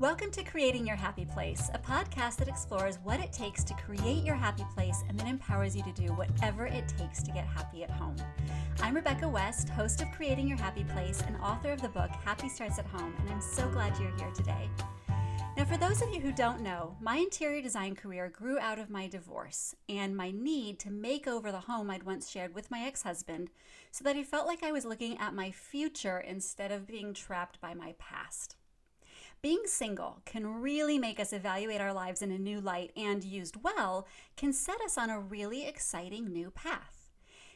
Welcome to Creating Your Happy Place, a podcast that explores what it takes to create your happy place and then empowers you to do whatever it takes to get happy at home. I'm Rebecca West, host of Creating Your Happy Place and author of the book Happy Starts at Home, and I'm so glad you're here today. Now, for those of you who don't know, my interior design career grew out of my divorce and my need to make over the home I'd once shared with my ex-husband so that I felt like I was looking at my future instead of being trapped by my past. Being single can really make us evaluate our lives in a new light and, used well, can set us on a really exciting new path.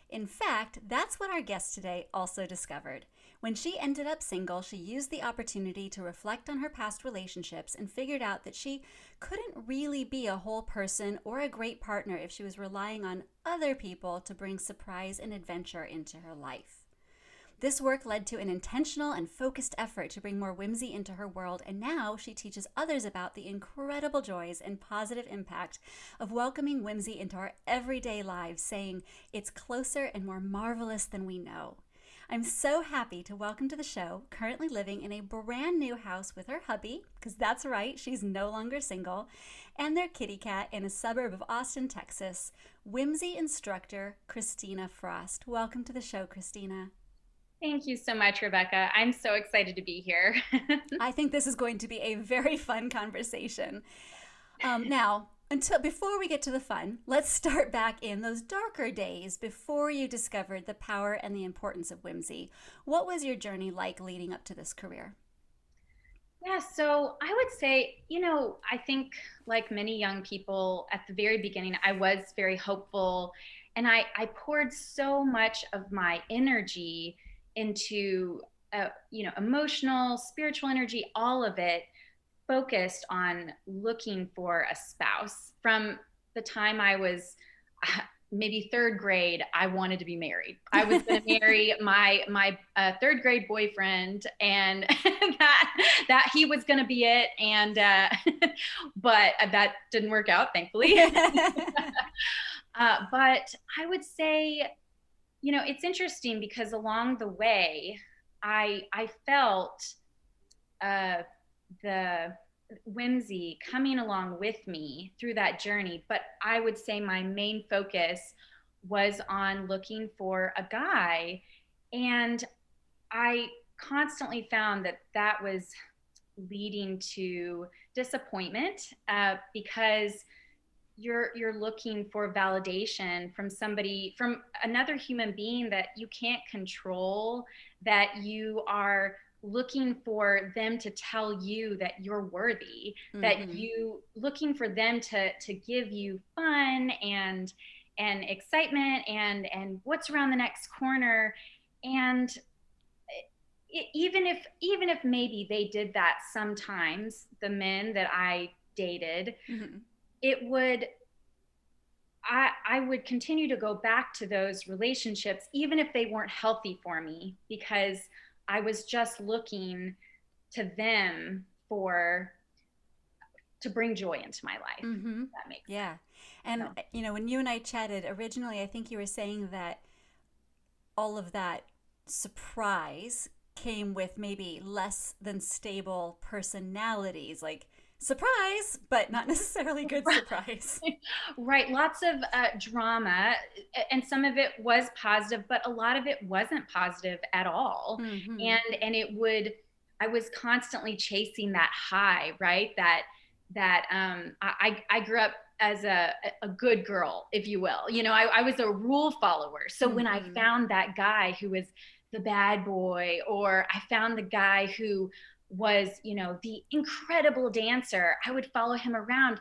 In fact, that's what our guest today also discovered. When she ended up single, she used the opportunity to reflect on her past relationships and figured out that she couldn't really be a whole person or a great partner if she was relying on other people to bring surprise and adventure into her life. This work led to an intentional and focused effort to bring more whimsy into her world, and now she teaches others about the incredible joys and positive impact of welcoming whimsy into our everyday lives, saying it's closer and more marvelous than we know. I'm so happy to welcome to the show, currently living in a brand new house with her hubby, because that's right, she's no longer single, and their kitty cat in a suburb of Austin, Texas, whimsy instructor Christina Frost. Welcome to the show, Christina. Thank you so much, Rebecca. I'm so excited to be here. I think this is going to be a very fun conversation. Before we get to the fun, let's start back in those darker days before you discovered the power and the importance of whimsy. What was your journey like leading up to this career? Yeah, so I would say, I think like many young people at the very beginning, I was very hopeful, and I poured so much of my energy into, emotional, spiritual energy, all of it focused on looking for a spouse. From the time I was maybe third grade, I wanted to be married. I was going to marry my third grade boyfriend, and that he was going to be it. And but that didn't work out, thankfully. But I would say, it's interesting because along the way, I felt the whimsy coming along with me through that journey. But I would say my main focus was on looking for a guy. And I constantly found that was leading to disappointment because you're looking for validation from somebody, from another human being that you can't control, that you are looking for them to tell you that you're worthy, that you looking for them to give you fun and excitement and what's around the next corner. And even if maybe they did that sometimes, the men that I dated, I would continue to go back to those relationships, even if they weren't healthy for me, because I was just looking to them to bring joy into my life. That makes sense. Yeah. And, when you and I chatted originally, I think you were saying that all of that surprise came with maybe less than stable personalities, like surprise, but not necessarily good surprise. Right. Lots of drama, and some of it was positive, but a lot of it wasn't positive at all. And I was constantly chasing that high, right? I grew up as a good girl, if you will. I was a rule follower. So when I found that guy who was the bad boy, or I found the guy who was, the incredible dancer, I would follow him around.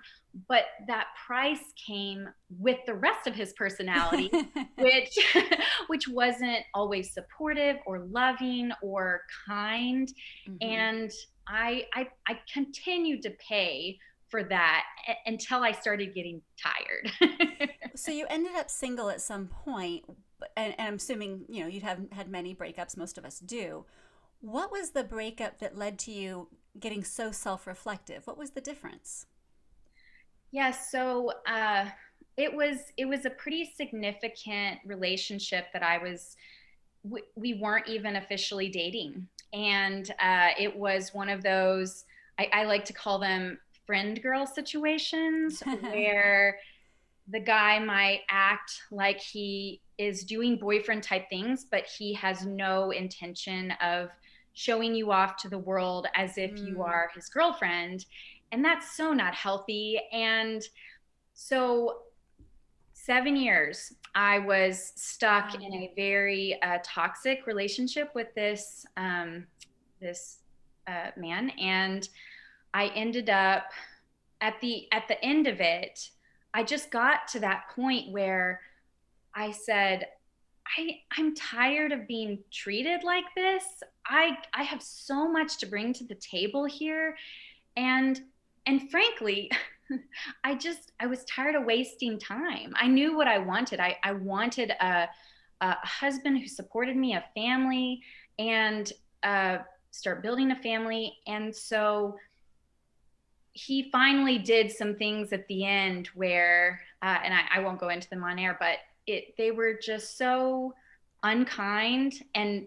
But that price came with the rest of his personality, which wasn't always supportive or loving or kind. And I continued to pay for that until I started getting tired. So you ended up single at some point, and I'm assuming, you'd have had many breakups. Most of us do. What was the breakup that led to you getting so self-reflective? What was the difference? Yeah, so it was a pretty significant relationship that we weren't even officially dating, and it was one of those I like to call them friend girl situations where the guy might act like he is doing boyfriend type things, but he has no intention of showing you off to the world as if you are his girlfriend. And that's so not healthy. And so 7 years, I was stuck in a very toxic relationship with this man, and I ended up at the end of it. I just got to that point where I said, I'm tired of being treated like this. I have so much to bring to the table here, and frankly, I was tired of wasting time. I knew what I wanted. I wanted a husband who supported me, a family, and start building a family. And so he finally did some things at the end where, and I won't go into them on air, but they were just so unkind and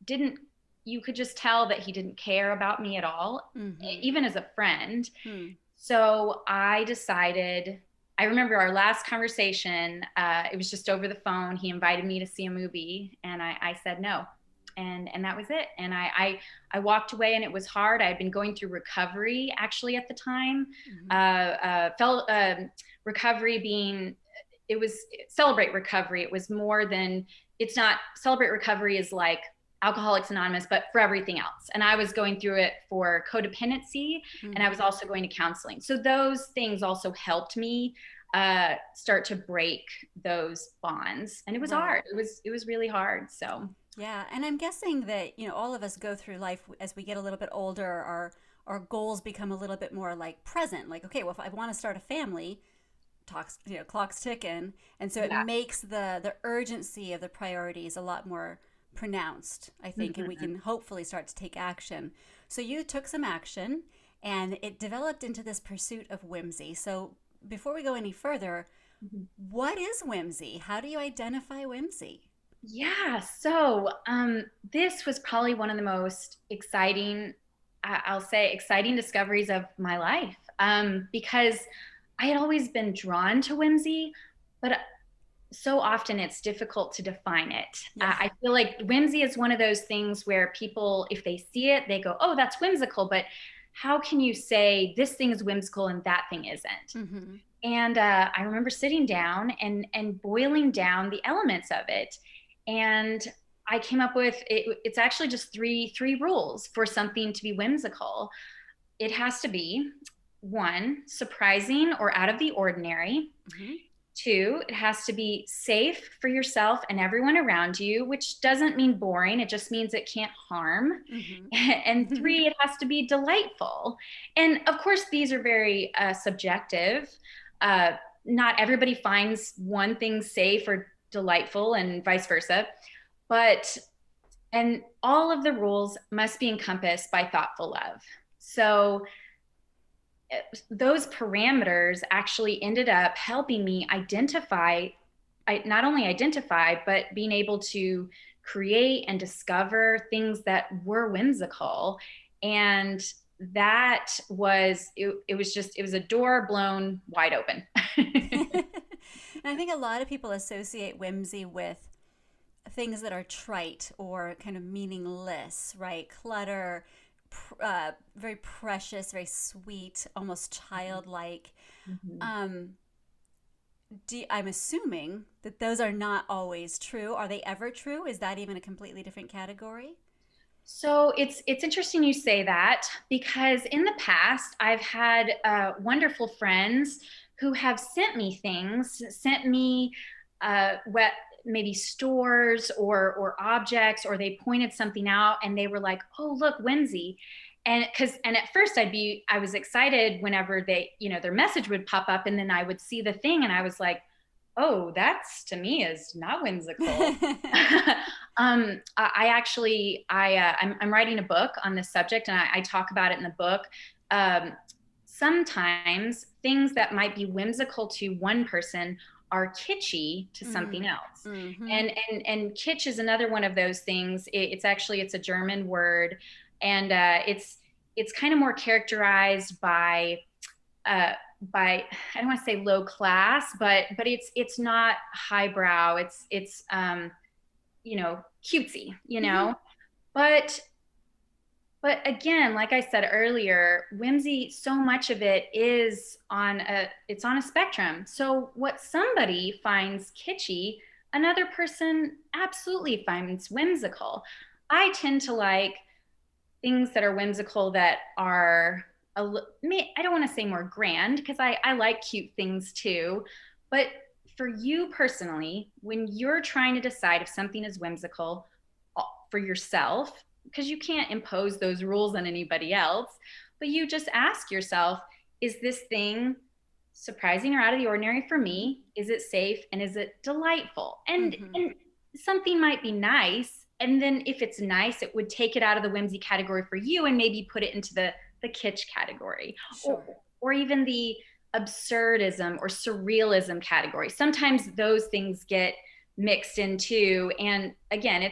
didn't, you could just tell that he didn't care about me at all, even as a friend. So I decided, I remember our last conversation, it was just over the phone. He invited me to see a movie, and I said no. And that was it. And I walked away, and it was hard. I had been going through recovery actually at the time. Recovery being, it was Celebrate Recovery. It was more than, it's not, Celebrate Recovery is like Alcoholics Anonymous, but for everything else. And I was going through it for codependency, and I was also going to counseling. So those things also helped me start to break those bonds. And it was hard. It was really hard. So yeah, and I'm guessing that, all of us go through life as we get a little bit older, our goals become a little bit more like present. Like, okay, well, if I want to start a family, clock's ticking, and so it makes the urgency of the priorities a lot more pronounced, I think, and we can hopefully start to take action. So you took some action, and it developed into this pursuit of whimsy. So before we go any further, what is whimsy? How do you identify whimsy? Yeah, so this was probably one of the most exciting, I'll say, exciting discoveries of my life, because I had always been drawn to whimsy, but so often it's difficult to define it. I feel like whimsy is one of those things where people, if they see it, they go, oh, that's whimsical. But how can you say this thing is whimsical and that thing isn't? And I remember sitting down and boiling down the elements of it. And I came up with, it's actually just three rules for something to be whimsical. It has to be, 1, surprising or out of the ordinary. 2, it has to be safe for yourself and everyone around you, which doesn't mean boring. It just means it can't harm. And 3, it has to be delightful. And of course, these are very subjective. Not everybody finds one thing safe or delightful and vice versa. And all of the rules must be encompassed by thoughtful love. So those parameters actually ended up helping me not only identify, but being able to create and discover things that were whimsical. And that was, it was a door blown wide open. And I think a lot of people associate whimsy with things that are trite or kind of meaningless, right? Clutter, very precious, very sweet, almost childlike. I'm assuming that those are not always true. Are they ever true? Is that even a completely different category? So it's interesting you say that, because in the past I've had wonderful friends who have sent me things, maybe stores or objects, or they pointed something out and they were like, oh, look, Whimsy. And at first I was excited whenever their message would pop up, and then I would see the thing and I was like, oh, that's, to me, is not whimsical. I'm writing a book on this subject, and I talk about it in the book. Sometimes things that might be whimsical to one person are kitschy to something else. And kitsch is another one of those things. It's a German word, and it's kind of more characterized uh, by I don't want to say low class, but it's not highbrow. It's cutesy, Mm-hmm. But again, like I said earlier, whimsy, so much of it is it's on a spectrum. So what somebody finds kitschy, another person absolutely finds whimsical. I tend to like things that are whimsical that are I don't want to say more grand because I like cute things too. But for you personally, when you're trying to decide if something is whimsical for yourself, because you can't impose those rules on anybody else, but you just ask yourself, is this thing surprising or out of the ordinary for me? Is it safe and is it delightful? Mm-hmm. And something might be nice, and then if it's nice, it would take it out of the whimsy category for you and maybe put it into the kitsch category, Sure. or even the absurdism or surrealism category. Sometimes those things get mixed in too, and again,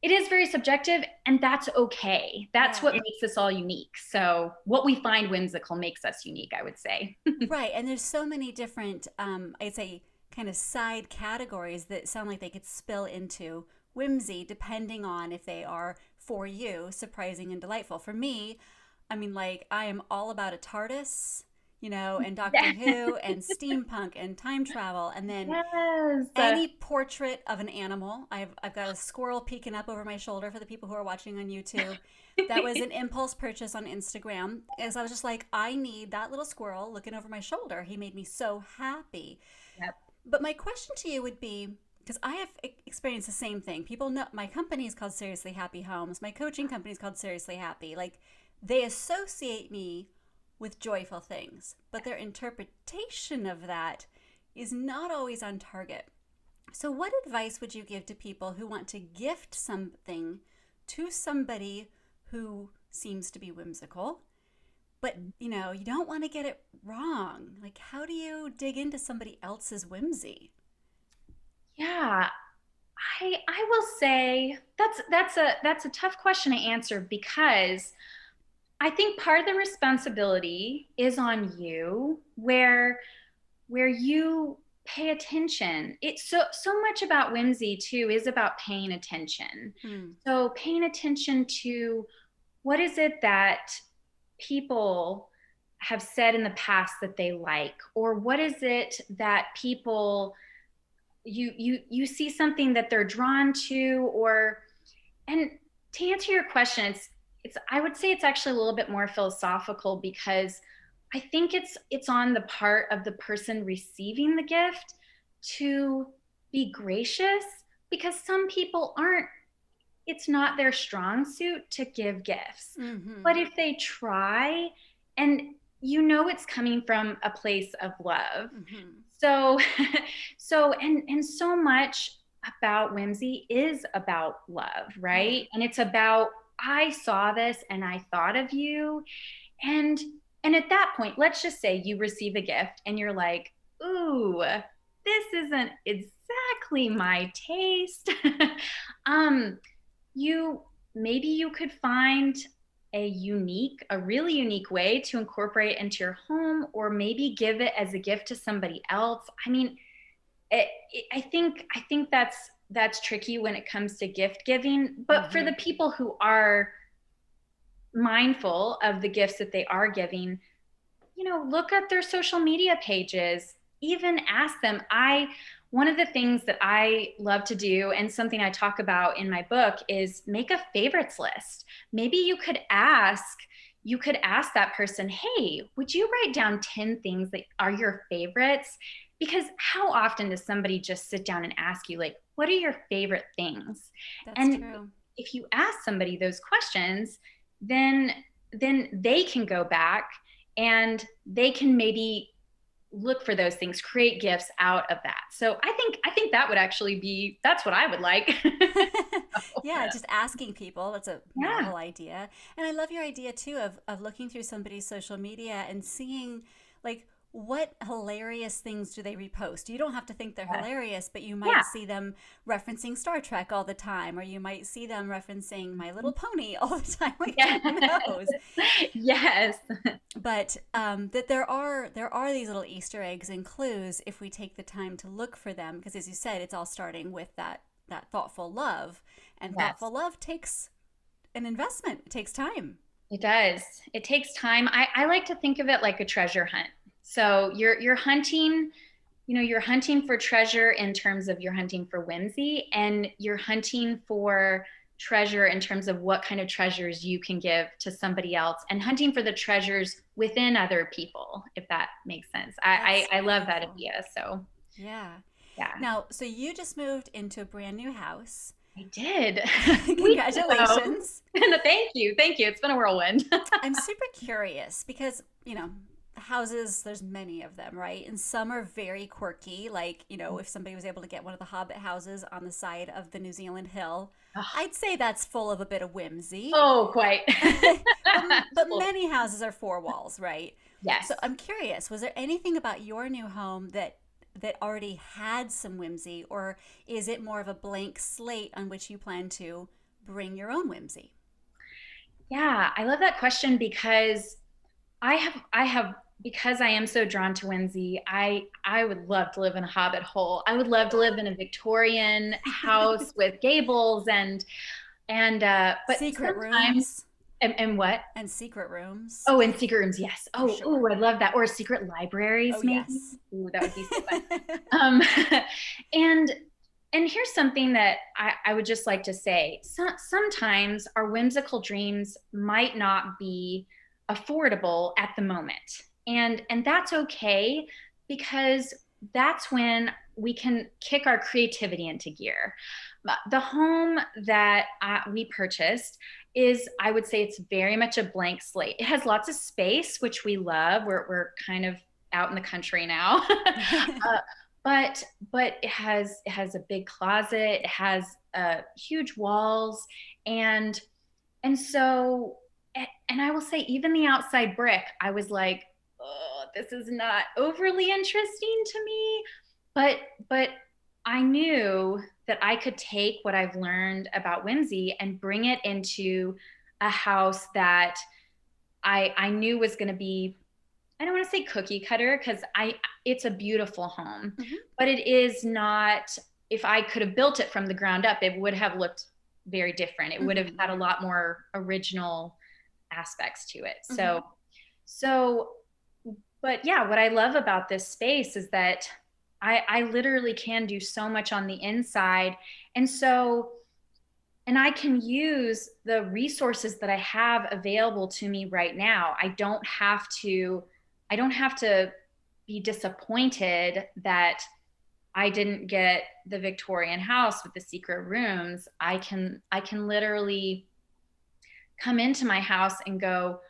it is very subjective, and that's okay. That's Yeah. what makes us all unique. So what we find whimsical makes us unique, I would say. Right. And there's so many different, I'd say, kind of side categories that sound like they could spill into whimsy, depending on if they are for you surprising and delightful. For me, I mean, like, I am all about a TARDIS, and Doctor Who and steampunk and time travel. And then Yes. any portrait of an animal. I've got a squirrel peeking up over my shoulder for the people who are watching on YouTube. That was an impulse purchase on Instagram, as I was just like, I need that little squirrel looking over my shoulder. He made me so happy. Yep. But my question to you would be, because I have experienced the same thing. People know my company is called Seriously Happy Homes. My coaching company is called Seriously Happy. Like, they associate me with joyful things, but their interpretation of that is not always on target. So, what advice would you give to people who want to gift something to somebody who seems to be whimsical, but you don't want to get it wrong? Like, how do you dig into somebody else's whimsy? Yeah, I will say that's a tough question to answer because I think part of the responsibility is on you where you pay attention. It's so much about whimsy too is about paying attention. Hmm. So paying attention to what is it that people have said in the past that they like, or what is it that people you see something that they're drawn to, or and to answer your question, it's I would say it's actually a little bit more philosophical because I think it's on the part of the person receiving the gift to be gracious, because some people aren't, it's not their strong suit to give gifts. Mm-hmm. But if they try, and it's coming from a place of love. Mm-hmm. So and so much about whimsy is about love, Yeah. right? And it's about, I saw this and I thought of you. And at that point, let's just say you receive a gift and you're like, ooh, this isn't exactly my taste. um, you maybe you could find a really unique way to incorporate it into your home, or maybe give it as a gift to somebody else. I mean, I think that's tricky when it comes to gift giving. But for Mm-hmm. the people who are mindful of the gifts that they are giving, look at their social media pages, even ask them. One of the things that I love to do, and something I talk about in my book, is make a favorites list. Maybe you could ask that person, hey, would you write down 10 things that are your favorites? Because how often does somebody just sit down and ask you, like, what are your favorite things? That's And true. if you ask somebody those questions, then they can go back and they can maybe look for those things, create gifts out of that. So I think that would actually that's what I would like. Yeah, just asking people. That's a Yeah. novel idea. And I love your idea too of looking through somebody's social media and seeing, like, what hilarious things do they repost? You don't have to think they're hilarious, but you Yeah. might see them referencing Star Trek all the time, or you might see them referencing My Little Pony all the time. Like, Yeah. who knows? Yes. But that there are these little Easter eggs and clues if we take the time to look for them, because as you said, it's all starting with that thoughtful love, and Yes. thoughtful love takes an investment. It takes time. It does. It takes time. I like to think of it like a treasure hunt. So you're hunting, you're hunting for treasure in terms of you're hunting for whimsy, and you're hunting for treasure in terms of what kind of treasures you can give to somebody else, and hunting for the treasures within other people, if that makes sense. I love that idea. So Yeah. yeah. Now, so you just moved into a brand new house. I did. Congratulations. Thank you. Thank you. It's been a whirlwind. I'm super curious because, houses, there's many of them, right? And some are very quirky. Like, if somebody was able to get one of the Hobbit houses on the side of the New Zealand hill, I'd say that's full of a bit of whimsy. Oh, quite. but many houses are four walls, right? Yes. So I'm curious, was there anything about your new home that already had some whimsy, or is it more of a blank slate on which you plan to bring your own whimsy? Yeah, I love that question because because I am so drawn to whimsy, I would love to live in a hobbit hole. I would love to live in a Victorian house with gables but secret sometimes rooms. And what? And secret rooms. Oh, and secret rooms, yes. Oh, sure. I love that. Or secret libraries, maybe. Yes. Ooh, that would be so fun. And here's something that I would just like to say. Sometimes our whimsical dreams might not be affordable at the moment. And that's okay, because that's when we can kick our creativity into gear. The home that we purchased is, I would say, it's very much a blank slate. It has lots of space, which we love. We're kind of out in the country now. But it has a big closet. It has huge walls, and so, and I will say, even the outside brick, I was like, oh, this is not overly interesting to me, but I knew that I could take what I've learned about whimsy and bring it into a house that I knew was going to be, I don't want to say cookie cutter, because it's a beautiful home, but it is not. If I could have built it from the ground up, it would have looked very different. It would have had a lot more original aspects to it. So, but yeah, what I love about this space is that I literally can do so much on the inside. And I can use the resources that I have available to me right now. I don't have to be disappointed that I didn't get the Victorian house with the secret rooms. I can literally come into my house and go,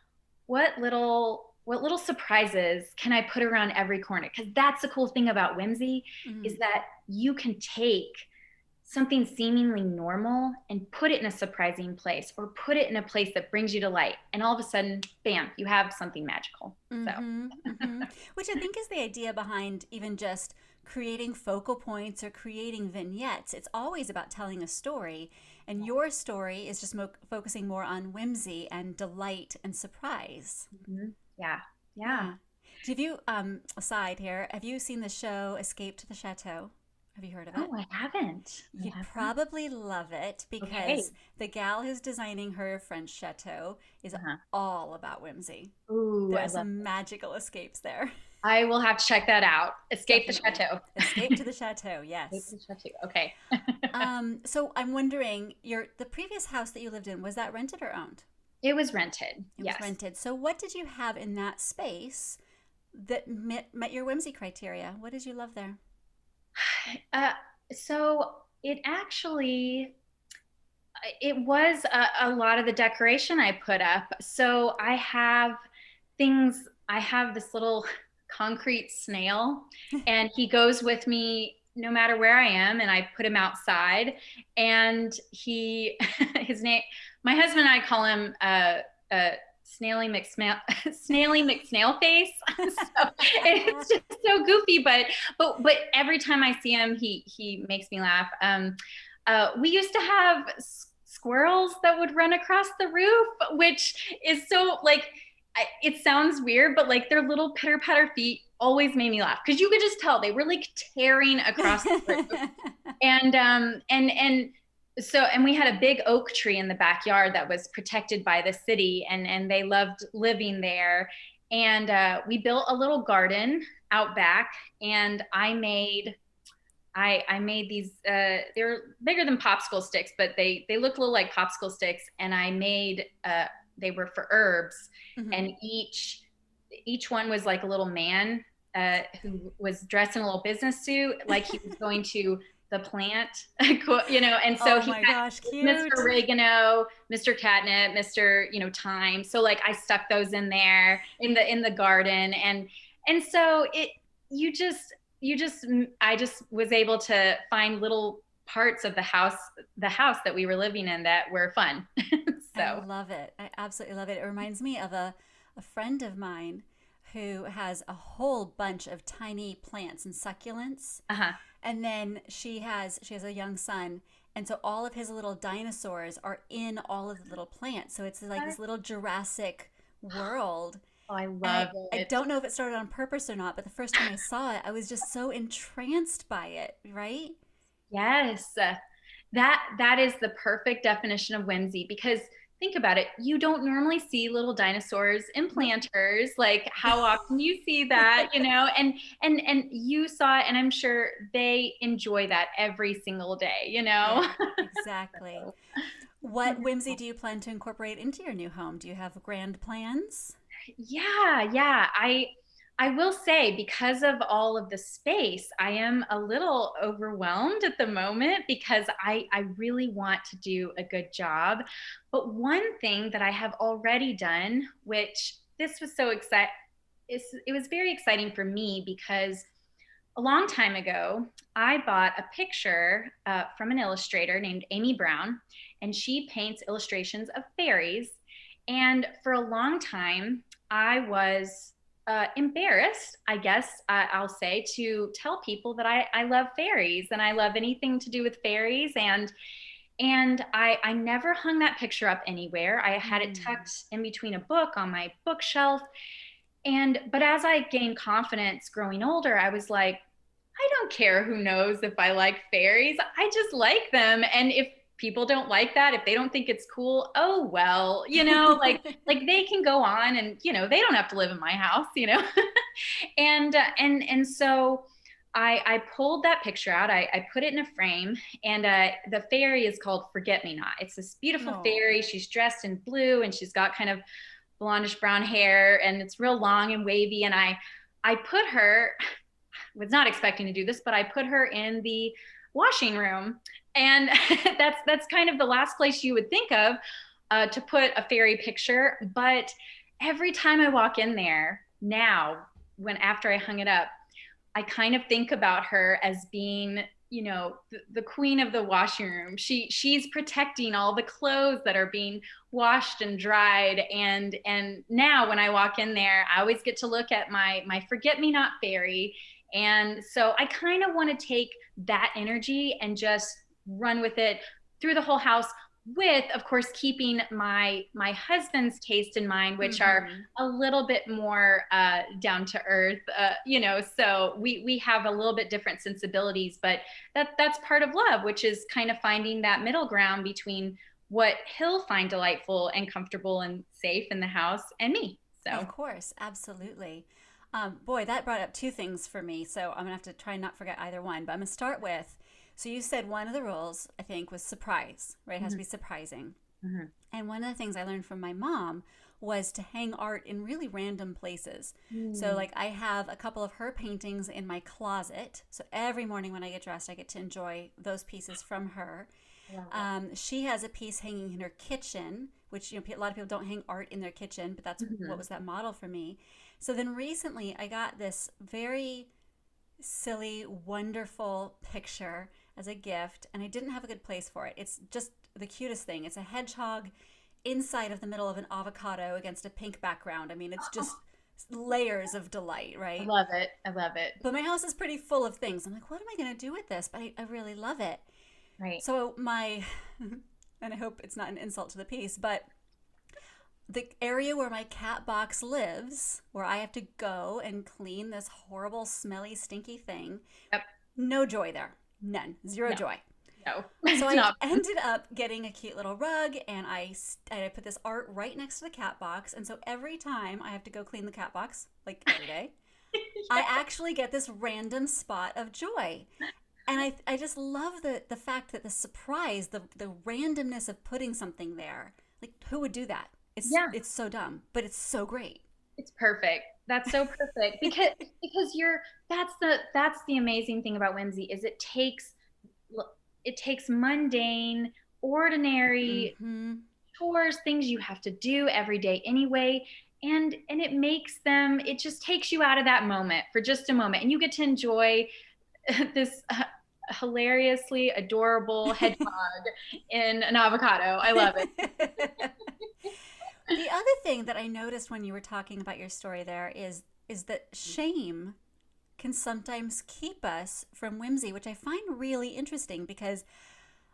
what little surprises can I put around every corner? Because that's the cool thing about whimsy, is that you can take something seemingly normal and put it in a surprising place, or put it in a place that brings you to light, and all of a sudden, bam, you have something magical. Which I think is the idea behind even just creating focal points or creating vignettes. It's always about telling a story, and your story is just focusing more on whimsy and delight and surprise. Yeah. Have you, aside here, have you seen the show Escape to the Chateau? Have you heard of it? Oh, I haven't. You'd probably love it, because the gal who's designing her French chateau is all about whimsy. Ooh, there's some magical escapes there. I will have to check that out. Escape Definitely. the Chateau. Escape to the Chateau, yes. Escape to the Chateau. Okay. So I'm wondering, the previous house that you lived in, was that rented or owned? It was rented. It was rented. So what did you have in that space that met your whimsy criteria? What did you love there? So it was a lot of the decoration I put up. So I have this little concrete snail, and he goes with me no matter where I am, and I put him outside, and his name, my husband and I call him Snaily McSnail face. So it's just so goofy, but every time I see him, he makes me laugh. We used to have squirrels that would run across the roof, which is so like, it sounds weird, but like their little pitter patter feet always made me laugh because you could just tell they were like tearing across the roof. And we had a big oak tree in the backyard that was protected by the city, and they loved living there. And we built a little garden out back, and I made these. They're bigger than popsicle sticks, but they look a little like popsicle sticks. And I made they were for herbs, and each one was like a little man who was dressed in a little business suit, like he was going to the plant, and so he had Mr. Oregano, Mr. Catnip, Mr. Thyme. So like I stuck those in there in the garden, and so I just was able to find little parts of the house that we were living in that were fun. So I love it. I absolutely love it. It reminds me of a friend of mine who has a whole bunch of tiny plants and succulents. And then she has a young son, and so all of his little dinosaurs are in all of the little plants. So it's like this little Jurassic World. Oh, I love it. I don't know if it started on purpose or not, but the first time I saw it, I was just so entranced by it, right? Yes. That is the perfect definition of whimsy, because think about it. You don't normally see little dinosaurs in planters. Like, how often do you see that, and you saw it, and I'm sure they enjoy that every single day, Yeah, exactly. What whimsy do you plan to incorporate into your new home? Do you have grand plans? Yeah. I will say, because of all of the space, I am a little overwhelmed at the moment because I really want to do a good job. But one thing that I have already done, which this was so exciting, it was very exciting for me because a long time ago, I bought a picture from an illustrator named Amy Brown, and she paints illustrations of fairies. And for a long time, I was embarrassed, I guess I'll say, to tell people that I love fairies and I love anything to do with fairies. And I never hung that picture up anywhere. I had it tucked in between a book on my bookshelf. But as I gained confidence growing older, I was like, I don't care who knows if I like fairies. I just like them. And if people don't like that, if they don't think it's cool, oh well, like they can go on, and they don't have to live in my house. And so I pulled that picture out. I put it in a frame, and the fairy is called Forget Me Not. It's this beautiful fairy. She's dressed in blue, and she's got kind of blondish brown hair, and it's real long and wavy. And I put her, was not expecting to do this, but I put her in the washing room. And that's kind of the last place you would think of to put a fairy picture. But every time I walk in there now, after I hung it up, I kind of think about her as being, the queen of the washing room. She's protecting all the clothes that are being washed and dried. And now when I walk in there, I always get to look at my Forget-Me-Not fairy. And so I kind of want to take that energy and just run with it through the whole house, with, of course, keeping my husband's taste in mind, which are a little bit more down to earth, so we have a little bit different sensibilities, but that's part of love, which is kind of finding that middle ground between what he'll find delightful and comfortable and safe in the house, and me. So of course, absolutely. Boy, that brought up two things for me, so I'm gonna have to try and not forget either one, but I'm gonna start with, so you said one of the rules, I think, was surprise, right? It has to be surprising. And one of the things I learned from my mom was to hang art in really random places. So like I have a couple of her paintings in my closet. So every morning when I get dressed, I get to enjoy those pieces from her. She has a piece hanging in her kitchen, which a lot of people don't hang art in their kitchen, but that's what was that model for me. So then recently I got this very silly, wonderful picture as a gift, and I didn't have a good place for it. It's just the cutest thing. It's a hedgehog inside of the middle of an avocado against a pink background. I mean, it's just layers of delight, I right? love it. I love it. But my house is pretty full of things. I'm like, what am I going to do with this? But I really love it. Right. So and I hope it's not an insult to the piece, but the area where my cat box lives, where I have to go and clean this horrible, smelly, stinky thing, Yep. no joy there. None. Zero No. joy. No. So It's I not. ended up getting a cute little rug, and I put this art right next to the cat box. And so every time I have to go clean the cat box, like every day, I actually get this random spot of joy. And I just love the fact that the surprise, the randomness of putting something there. Like, who would do that? Yeah. It's so dumb, but it's so great. It's perfect. That's so perfect because that's the amazing thing about Whimsy is it takes mundane, ordinary Mm-hmm. chores, things you have to do every day anyway, and it just takes you out of that moment for just a moment, and you get to enjoy this hilariously adorable hedgehog in an avocado. I love it. The other thing that I noticed when you were talking about your story there is that shame can sometimes keep us from whimsy, which I find really interesting because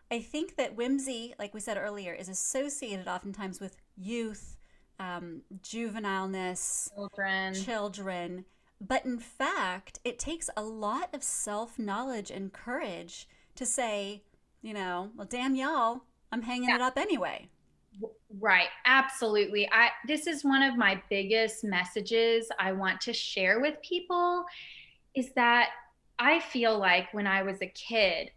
I think that whimsy, like we said earlier, is associated oftentimes with youth, juvenileness, Children. children. But in fact, it takes a lot of self knowledge and courage to say, well, damn y'all, I'm hanging Yeah. it up anyway. Right, absolutely. This is one of my biggest messages I want to share with people is that I feel like when I was a kid,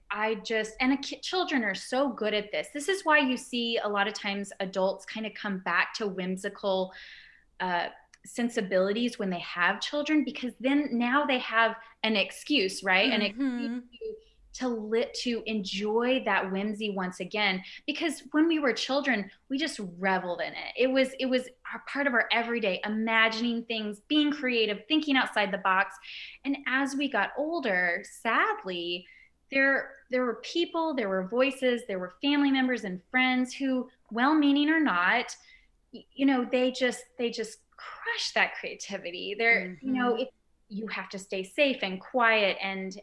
children are so good at this. This is why you see a lot of times adults kind of come back to whimsical uh, sensibilities when they have children, because then now they have an excuse, right? An excuse Mm-hmm. to enjoy that whimsy once again, because when we were children we just reveled in it. It was our part of our everyday, imagining things, being creative, thinking outside the box. And as we got older, sadly, there were people, there were voices, there were family members and friends who, well meaning or not, they just crush that creativity. Mm-hmm. You have to stay safe and quiet, and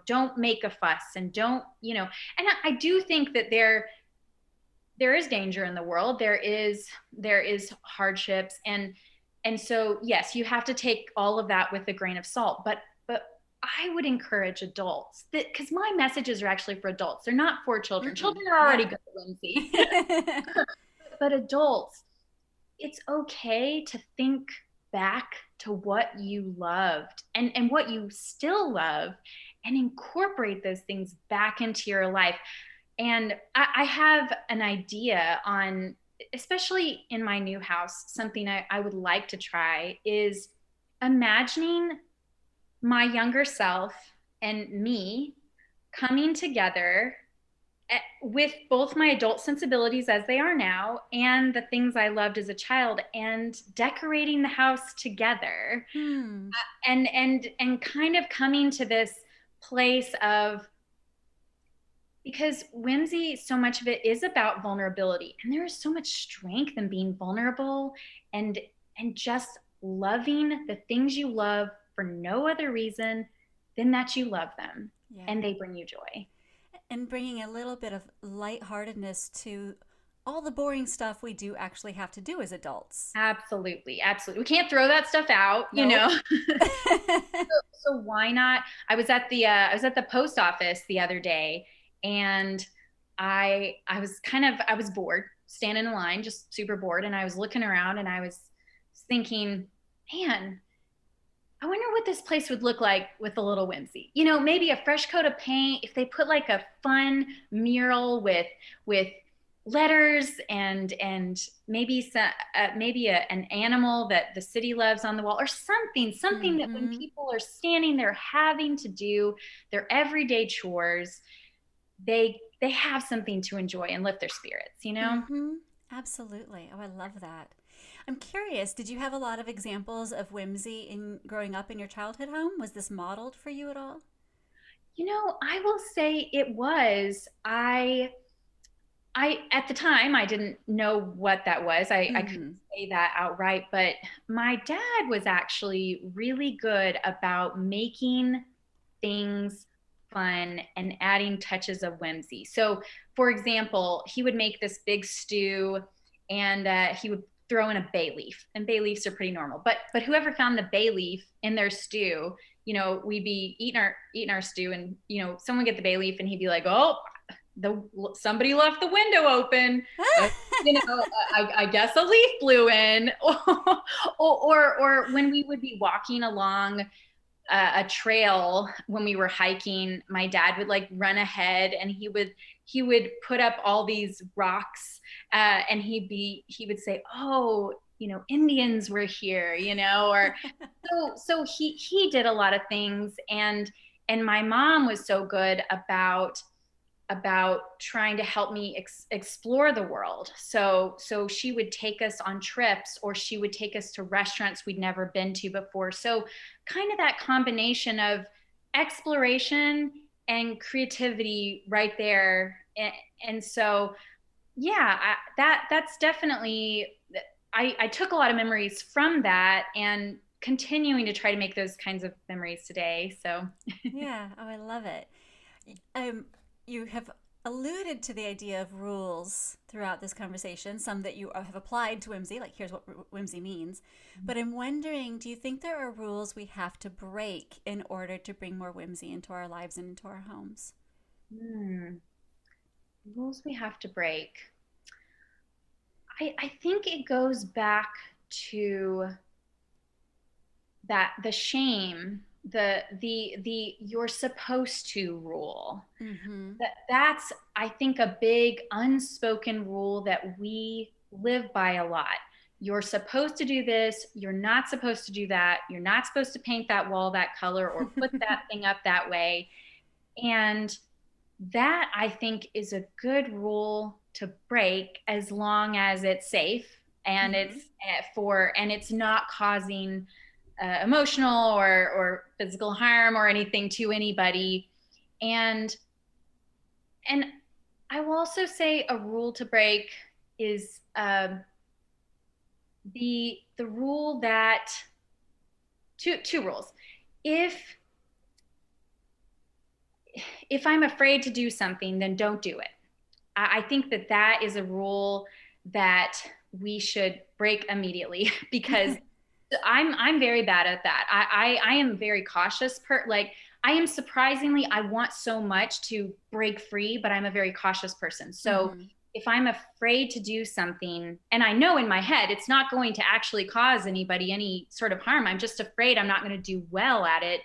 don't make a fuss, and don't. And I do think that there is danger in the world. There is hardships, and so yes, you have to take all of that with a grain of salt. But I would encourage adults, that because my messages are actually for adults, they're not for children. Mm-mm. Children are already Yeah. good at whimsy. But adults, it's okay to think back to what you loved, and what you still love, and incorporate those things back into your life. And I have an idea on, especially in my new house, something I would like to try is imagining my younger self and me coming together with both my adult sensibilities as they are now and the things I loved as a child, and decorating the house together, Hmm. and kind of coming to this place of, because whimsy, so much of it is about vulnerability, and there is so much strength in being vulnerable, and just loving the things you love for no other reason than that you love them Yeah. and they bring you joy. And bringing a little bit of lightheartedness to all the boring stuff we do actually have to do as adults. Absolutely, absolutely. We can't throw that stuff out, Nope. So why not? I was at the post office the other day, and I was bored, standing in line, just super bored, and I was looking around, and I was thinking, man, I wonder what this place would look like with a little whimsy. Maybe a fresh coat of paint, if they put like a fun mural with letters, and an animal that the city loves on the wall, or something that when Mm-hmm. people are standing there having to do their everyday chores, they have something to enjoy and lift their spirits. Mm-hmm. Absolutely. Oh, I love that. I'm curious, did you have a lot of examples of whimsy in growing up in your childhood home? Was this modeled for you at all? I will say it was. at the time, I didn't know what that was. I couldn't say that outright, but my dad was actually really good about making things fun and adding touches of whimsy. So, for example, he would make this big stew, and he would throw in a bay leaf, and bay leaves are pretty normal. But whoever found the bay leaf in their stew, we'd be eating our stew, and someone get the bay leaf, and he'd be like, "Oh, somebody left the window open. I guess a leaf blew in." or when we would be walking along a trail when we were hiking, my dad would like run ahead, and he would put up all these rocks, and he would say, "Oh, Indians were here," or so he did a lot of things, and my mom was so good about trying to help me explore the world. So she would take us on trips, or she would take us to restaurants we'd never been to before. So kind of that combination of exploration and creativity right there. And so, yeah, that's definitely, I took a lot of memories from that, and continuing to try to make those kinds of memories today. So Yeah. Oh, I love it. You have alluded to the idea of rules throughout this conversation, some that you have applied to whimsy, like here's what whimsy means. But I'm wondering, do you think there are rules we have to break in order to bring more whimsy into our lives and into our homes? Rules we have to break. I think it goes back to that the shame, the you're supposed to rule. That's, I think, a big unspoken rule that we live by a lot. You're supposed to do this, you're not supposed to do that, you're not supposed to paint that wall that color or put that thing up that way. And that, I think, is a good rule to break, as long as it's safe, and it's not causing emotional or physical harm or anything to anybody. And I will also say a rule to break is the rule that two rules. If I'm afraid to do something, then don't do it. I think that is a rule that we should break immediately, because I'm very bad at that. I am very cautious. I am surprisingly, I want so much to break free, but I'm a very cautious person. So if I'm afraid to do something, and I know in my head it's not going to actually cause anybody any sort of harm, I'm just afraid I'm not going to do well at it,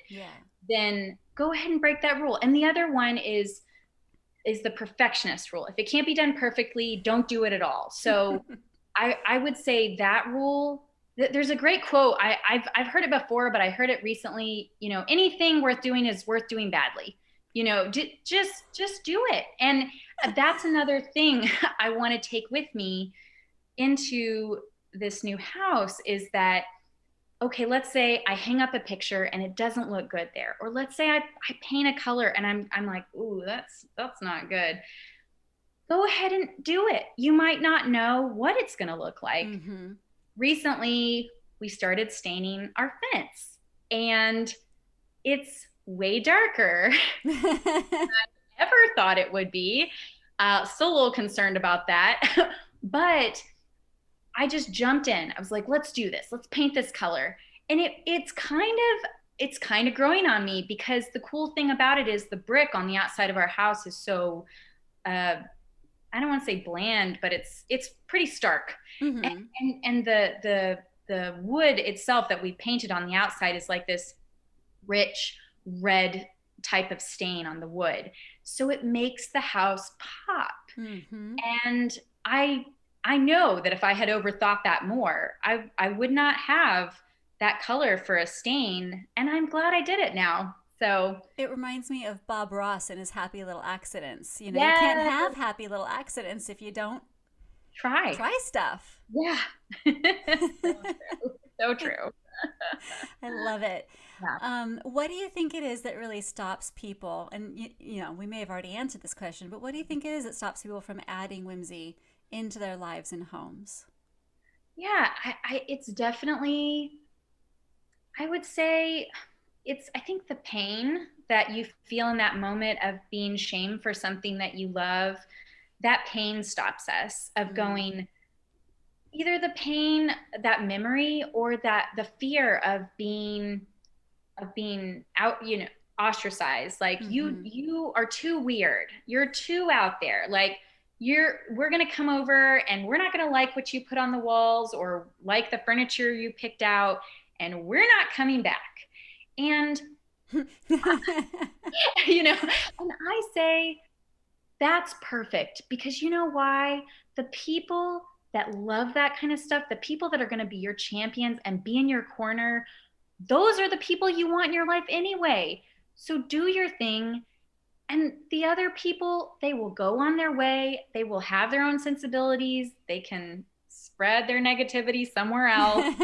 then go ahead and break that rule. And the other one is the perfectionist rule. If it can't be done perfectly, don't do it at all. So I would say that rule. There's a great quote. I've heard it before, but I heard it recently. Anything worth doing is worth doing badly. Just do it. And that's another thing I want to take with me into this new house, is that, okay, let's say I hang up a picture and it doesn't look good there. Or let's say I paint a color and I'm like, ooh, that's not good. Go ahead and do it. You might not know what it's going to look like. Recently, we started staining our fence, and it's way darker than I ever thought it would be. Still a little concerned about that, but I just jumped in. I was like, let's do this. Let's paint this color. And it's kind of growing on me, because the cool thing about it is the brick on the outside of our house is so, I don't want to say bland, but it's pretty stark. And the wood itself that we painted on the outside is like this rich red type of stain on the wood. So it makes the house pop. And I know that if I had overthought that more, I would not have that color for a stain. And I'm glad I did it now. So it reminds me of Bob Ross and his happy little accidents. You can't have happy little accidents if you don't try stuff. Yeah. So true. I love it. Yeah. What do you think it is that really stops people? And we may have already answered this question, but what do you think it is that stops people from adding whimsy into their lives and homes? Yeah, it's definitely, I would say I think the pain that you feel in that moment of being shamed for something that you love, that pain stops us of Mm. going, either the pain, that memory, or that the fear of being out, ostracized. Like Mm-hmm. you are too weird. You're too out there. Like we're going to come over and we're not going to like what you put on the walls or like the furniture you picked out, and we're not coming back. And and I say that's perfect, because you know why? The people that love that kind of stuff, the people that are going to be your champions and be in your corner, those are the people you want in your life anyway. So do your thing. And the other people, they will go on their way. They will have their own sensibilities. They can spread their negativity somewhere else.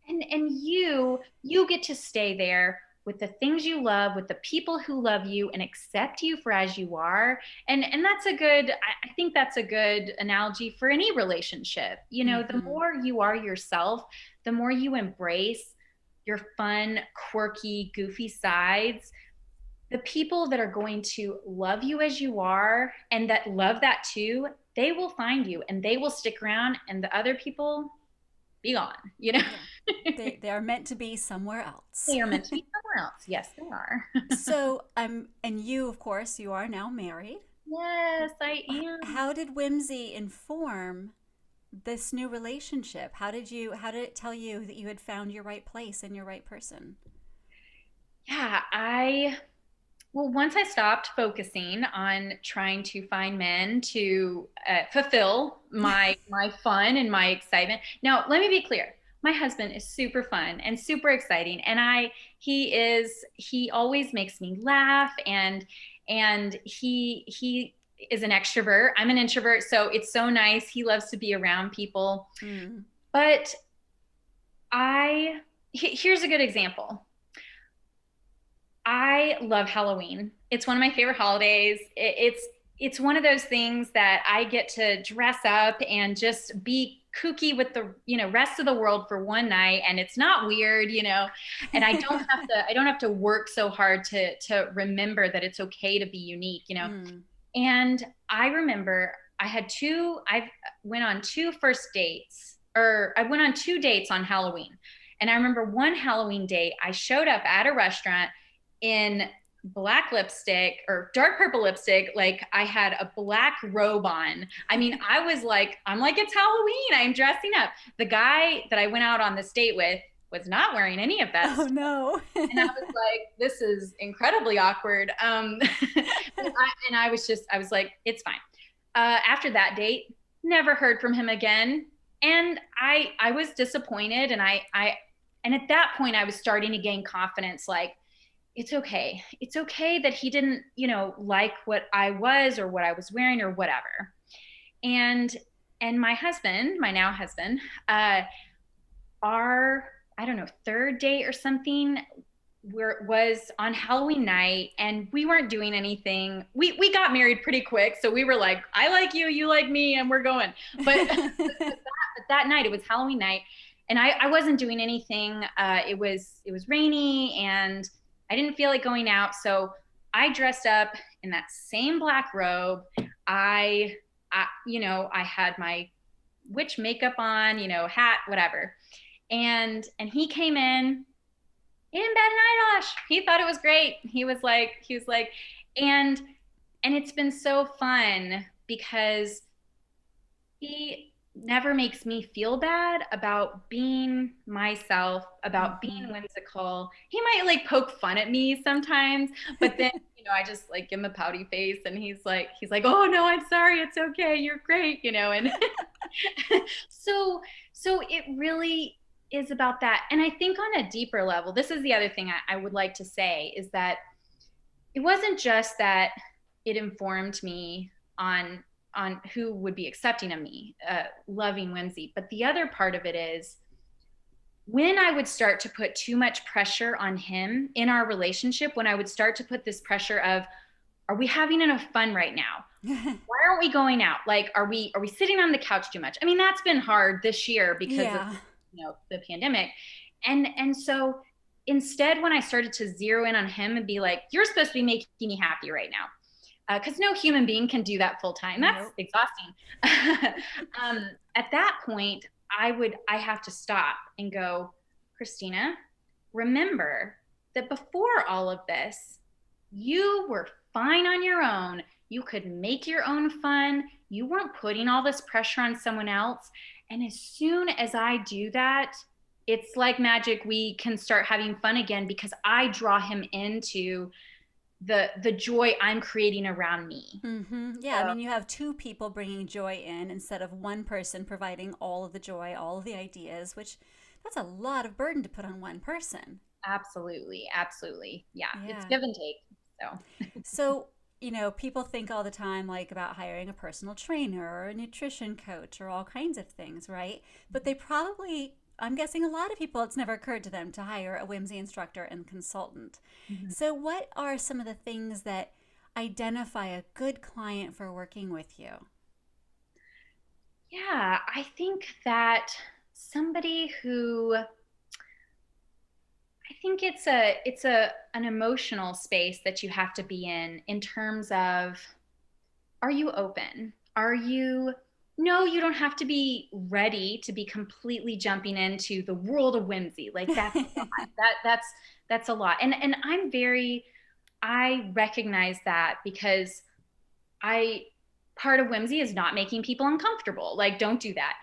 And you get to stay there with the things you love, with the people who love you and accept you for as you are. And that's a good, I think that's a good analogy for any relationship. The Mm-hmm. more you are yourself, the more you embrace your fun, quirky, goofy sides, the people that are going to love you as you are and that love that too, they will find you and they will stick around, and the other people, be gone. Yeah. They are meant to be somewhere else. They are meant to be somewhere else. Yes, they are. So and you, of course, you are now married. Yes, I am. How did whimsy inform this new relationship? How did it tell you that you had found your right place and your right person? Yeah, well, once I stopped focusing on trying to find men to fulfill my fun and my excitement. Now, let me be clear. My husband is super fun and super exciting, and he always makes me laugh, and he is an extrovert. I'm an introvert, so it's so nice. He loves to be around people. Mm. But here's a good example. I love Halloween. It's one of my favorite holidays. It's one of those things that I get to dress up and just be kooky with the rest of the world for one night, and it's not weird, and I don't have to work so hard to remember that it's okay to be unique. Mm. And I remember I went on two first dates, or I went on two dates on Halloween. And I remember one Halloween date, I showed up at a restaurant in black lipstick or dark purple lipstick. Like I had a black robe on. I mean, I'm like, it's Halloween. I'm dressing up. The guy that I went out on this date with was not wearing any of that Oh stuff. no. And I was like, this is incredibly awkward. And I was like, it's fine. After that date, never heard from him again. And I was disappointed. And at that point I was starting to gain confidence. Like, it's okay. It's okay that he didn't, like what I was or what I was wearing or whatever. And my husband, my now husband, our, I don't know, third date or something, was on Halloween night, and we weren't doing anything. We got married pretty quick, so we were like, I like you, you like me, and we're going. But that night, it was Halloween night, and I wasn't doing anything. It was rainy, and I didn't feel like going out, so I dressed up in that same black robe. I had my witch makeup on, hat, whatever. And he came in. He didn't bat an eyelash. He thought it was great. He was like, and it's been so fun because he never makes me feel bad about being myself, about being Mm-hmm. whimsical. He might like poke fun at me sometimes, but then I just like give him a pouty face, and he's like, oh no, I'm sorry, it's okay, you're great, and so it really is about that. And I think on a deeper level, this is the other thing I would like to say, is that it wasn't just that it informed me on who would be accepting of me, loving Whimsy, but the other part of it is when I would start to put too much pressure on him in our relationship, when I would start to put this pressure of, are we having enough fun right now? Why aren't we going out? Like, are we sitting on the couch too much? I mean, that's been hard this year because of, the pandemic. And so instead, when I started to zero in on him and be like, you're supposed to be making me happy right now, because no human being can do that full time. That's exhausting. At that point, I have to stop and go, Christina, remember that before all of this, you were fine on your own. You could make your own fun. You weren't putting all this pressure on someone else. And as soon as I do that, it's like magic. We can start having fun again because I draw him into the joy I'm creating around me. Mm-hmm. Yeah, I mean, you have two people bringing joy in instead of one person providing all of the joy, all of the ideas, which that's a lot of burden to put on one person. Absolutely. Absolutely. Yeah. It's give and take. So, people think all the time like about hiring a personal trainer or a nutrition coach or all kinds of things, right? But they probably, I'm guessing a lot of people, it's never occurred to them to hire a Whimsy instructor and consultant. Mm-hmm. So what are some of the things that identify a good client for working with you? Yeah, I think that somebody who, I think it's an emotional space that you have to be in terms of, are you open? Are you, no, you don't have to be ready to be completely jumping into the world of whimsy. Like that's a lot. That's a lot. And I recognize that because part of whimsy is not making people uncomfortable. Like, don't do that.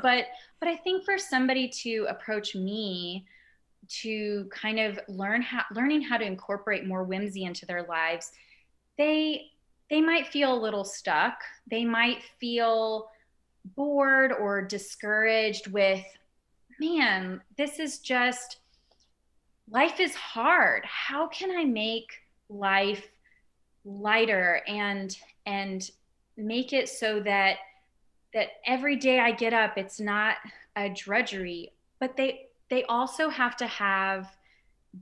But but I think for somebody to approach me to kind of learning how to incorporate more whimsy into their lives, they might feel a little stuck. They might feel bored or discouraged with, man, this is just, life is hard. How can I make life lighter and make it so that every day I get up, it's not a drudgery? But they also have to have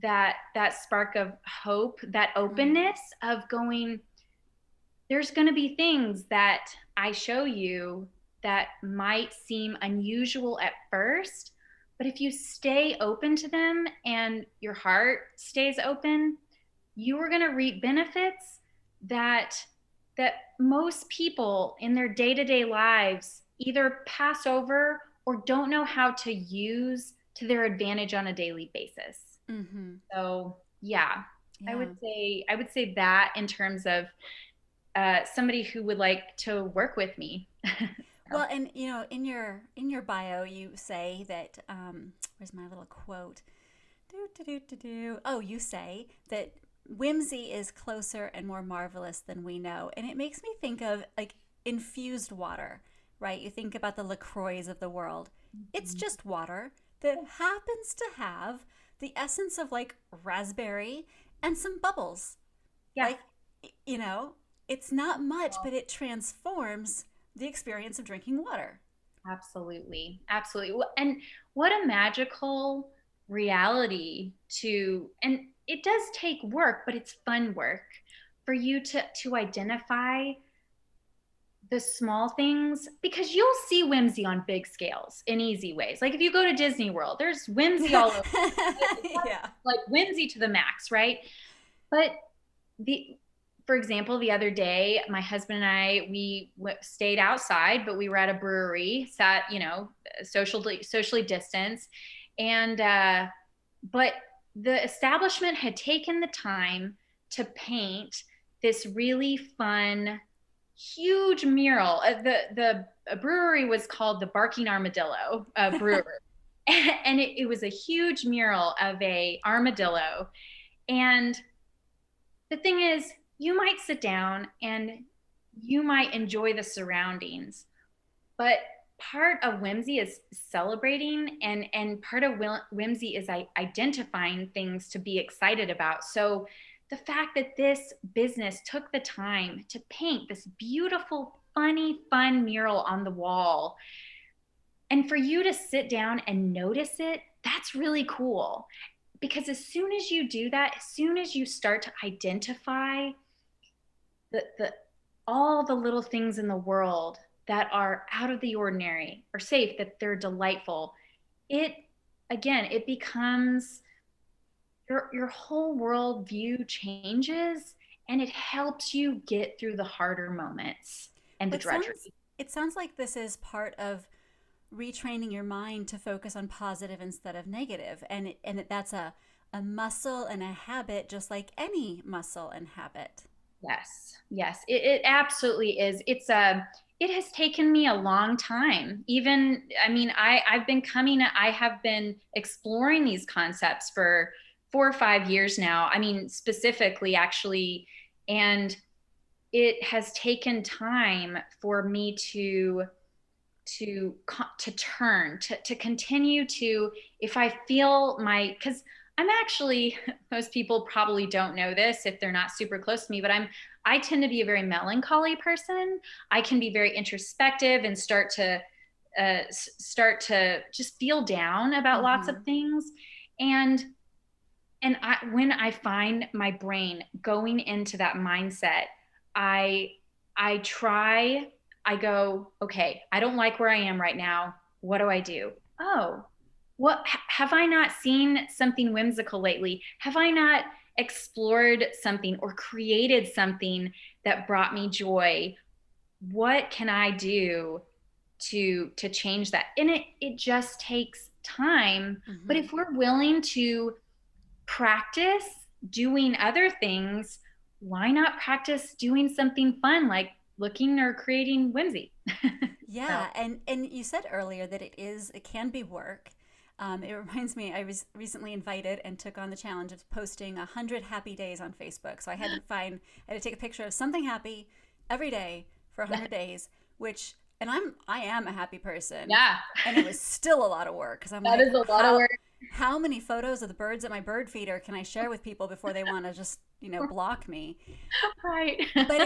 that spark of hope, that openness of going, there's going to be things that I show you that might seem unusual at first, but if you stay open to them and your heart stays open, you are going to reap benefits that most people in their day-to-day lives either pass over or don't know how to use to their advantage on a daily basis. Mm-hmm. So yeah, I would say that in terms of somebody who would like to work with me. Well, and in your bio, you say that where's my little quote? Oh, you say that whimsy is closer and more marvelous than we know, and it makes me think of like infused water, right? You think about the LaCroix of the world. Mm-hmm. It's just water that happens to have the essence of like raspberry and some bubbles. Yeah. Like, it's not much, but it transforms the experience of drinking water. Absolutely. Absolutely. And what a magical reality and it does take work, but it's fun work for you to identify the small things, because you'll see whimsy on big scales in easy ways. Like if you go to Disney World, there's whimsy all over. Yeah. Like whimsy to the max, right? But for example, the other day, my husband and I, we stayed outside, but we were at a brewery, sat, socially distanced. And, but the establishment had taken the time to paint this really fun, huge mural. The brewery was called the Barking Armadillo Brewery. And it was a huge mural of a armadillo. And the thing is, you might sit down and you might enjoy the surroundings, but part of whimsy is celebrating, and part of whimsy is identifying things to be excited about. So the fact that this business took the time to paint this beautiful, fun mural on the wall And for you to sit down and notice it, that's really cool. Because as soon as you do that, as soon as you start to identify the all the little things in the world that are out of the ordinary or safe, that they're delightful, it again, it becomes your whole world view changes, and it helps you get through the harder moments and the It drudgery. sounds like this is part of retraining your mind to focus on positive instead of negative. That's a muscle and a habit, just like any muscle and habit. Yes, yes, it absolutely is. It has taken me a long time. Even, I mean, I have been exploring these concepts for 4 or 5 years now. I mean, specifically, actually, and it has taken time for me to turn to continue to, if I feel my, because I'm actually, most people probably don't know this if they're not super close to me, but I tend to be a very melancholy person. I can be very introspective and start to just feel down about lots of Mm-hmm. things. and when I find my brain going into that mindset, I I try, I go, okay, I don't like where I am right now. What do I do? Oh, what have I not seen something whimsical lately? Have I not explored something or created something that brought me joy? What can I do to change that? And it just takes time, but Mm-hmm. if we're willing to practice doing other things, why not practice doing something fun like looking or creating whimsy? So, Yeah, and you said earlier that it can be work. It reminds me, I was recently invited and took on the challenge of posting 100 happy days on Facebook. So I had to take a picture of something happy every day for yeah, 100 days, and I am a happy person, yeah, and it was still a lot of work because I'm that like, is a lot of work. how many photos of the birds at my bird feeder can I share with people before they want to just block me? Right. But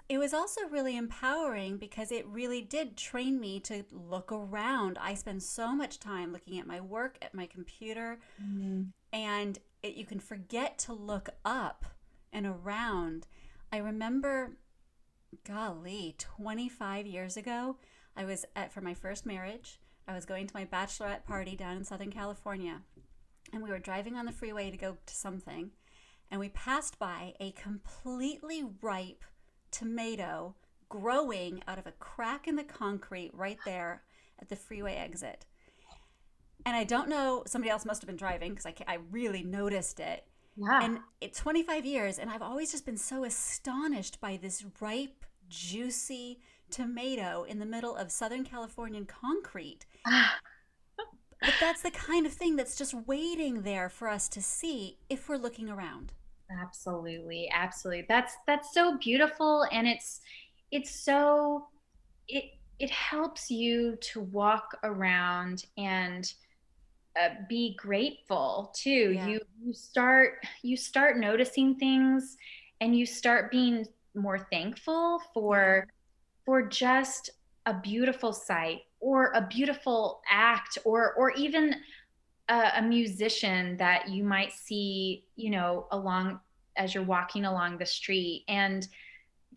it was also really empowering because it really did train me to look around. I spend so much time looking at my work at my computer, Mm. and you can forget to look up and around. I remember, golly, 25 years ago, I was for my first marriage. I was going to my bachelorette party down in Southern California, and we were driving on the freeway to go to something, and we passed by a completely ripe tomato growing out of a crack in the concrete right there at the freeway exit. And I don't know, somebody else must have been driving because I really noticed it. Yeah. And it's 25 years, and I've always just been so astonished by this ripe, juicy tomato in the middle of Southern Californian concrete. But that's the kind of thing that's just waiting there for us to see if we're looking around. Absolutely, absolutely. That's so beautiful, and it's so it it helps you to walk around and be grateful too. Yeah. You start noticing things, and you start being more thankful Yeah. for just a beautiful sight or a beautiful act, or even a musician that you might see, along as you're walking along the street. And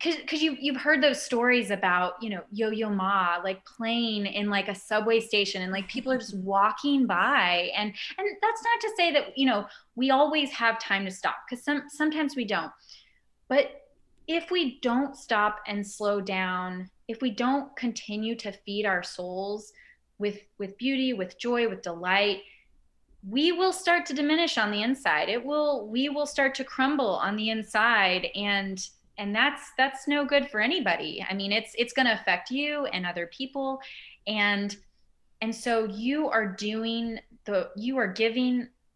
because you've heard those stories about, Yo-Yo Ma like playing in like a subway station, and like people are just walking by, and that's not to say that, we always have time to stop, because sometimes we don't. But if we don't stop and slow down, if we don't continue to feed our souls with beauty, with joy, with delight, we will start to diminish on the inside. We will start to crumble on the inside, and that's no good for anybody. I mean, it's going to affect you and other people. And and so you are giving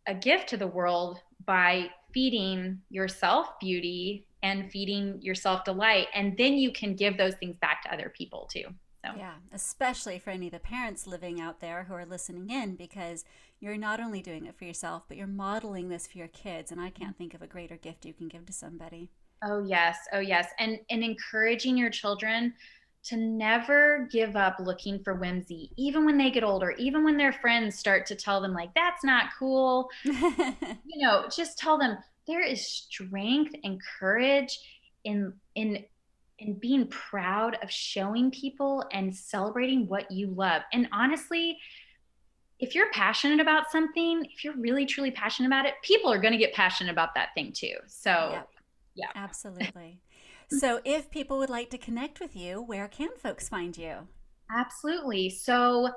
a gift to the world by feeding yourself beauty and feeding yourself delight, and then you can give those things back to other people too. So, Yeah, especially for any of the parents living out there who are listening in, because you're not only doing it for yourself, but you're modeling this for your kids. And I can't think of a greater gift you can give to somebody. oh yes, oh yes. And encouraging your children to never give up looking for whimsy, even when they get older, even when their friends start to tell them like, that's not cool. Just tell them there is strength and courage in being proud of showing people and celebrating what you love. And honestly, if you're passionate about something, if you're really truly passionate about it, people are going to get passionate about that thing too. So Yep, yeah. absolutely. So if people would like to connect with you, where can folks find you? Absolutely. So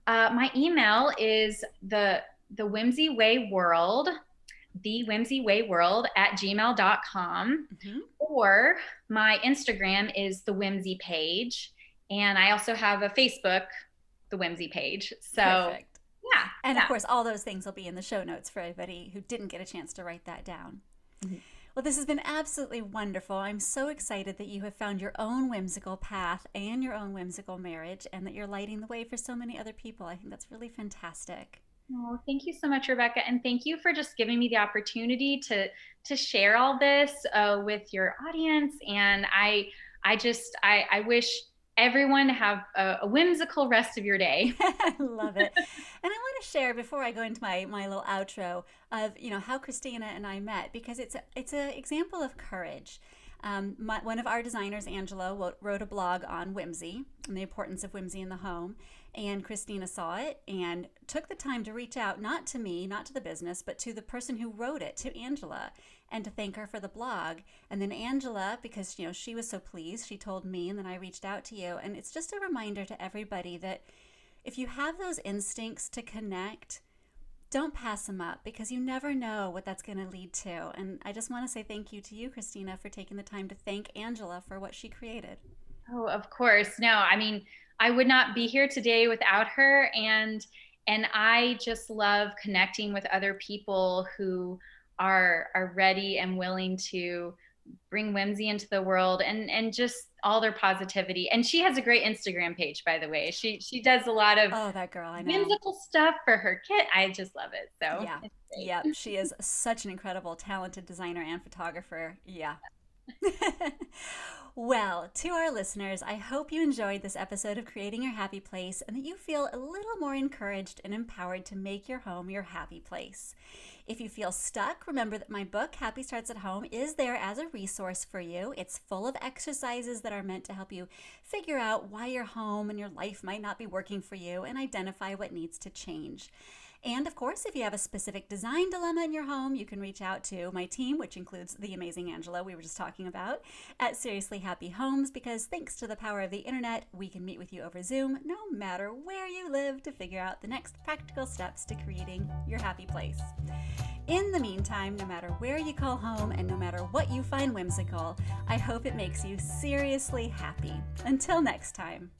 my email is the Whimsy Way World, thewhimsywayworld@gmail.com. Hmm. Or my Instagram is the Whimsy page. And I also have a Facebook, the Whimsy page. So Perfect. yeah. And of Yeah. course, all those things will be in the show notes for everybody who didn't get a chance to write that down. Mhm. Well, this has been absolutely wonderful. I'm so excited that you have found your own whimsical path and your own whimsical marriage, and that you're lighting the way for so many other people. I think that's really fantastic. Oh, thank you so much, Rebecca, and thank you for just giving me the opportunity to share all this with your audience. And I wish everyone to have a whimsical rest of your day. I love it. And I want to share before I go into my little outro of how Christina and I met, because it's an example of courage. One of our designers, Angela, wrote a blog on whimsy and the importance of whimsy in the home. And Christina saw it and took the time to reach out, not to me, not to the business, but to the person who wrote it, to Angela, and to thank her for the blog. And then Angela, because she was so pleased, she told me, and then I reached out to you. And it's just a reminder to everybody that if you have those instincts to connect, don't pass them up, because you never know what that's going to lead to. And I just want to say thank you to you, Christina, for taking the time to thank Angela for what she created. Oh, of course. No, I mean, I would not be here today without her. And I just love connecting with other people who are ready and willing to bring whimsy into the world, and just all their positivity. And she has a great Instagram page, by the way. She does a lot of Oh, that girl, I know. whimsical stuff for her kid. I just love it. So Yeah. it's great. Yep. She is such an incredible, talented designer and photographer. Yeah. Well, to our listeners, I hope you enjoyed this episode of Creating Your Happy Place, and that you feel a little more encouraged and empowered to make your home your happy place. If you feel stuck, remember that my book, Happy Starts at Home, is there as a resource for you. It's full of exercises that are meant to help you figure out why your home and your life might not be working for you, and identify what needs to change. And of course, if you have a specific design dilemma in your home, you can reach out to my team, which includes the amazing Angela we were just talking about, at Seriously Happy Homes, because thanks to the power of the internet, we can meet with you over Zoom, no matter where you live, to figure out the next practical steps to creating your happy place. In the meantime, no matter where you call home and no matter what you find whimsical, I hope it makes you seriously happy. Until next time.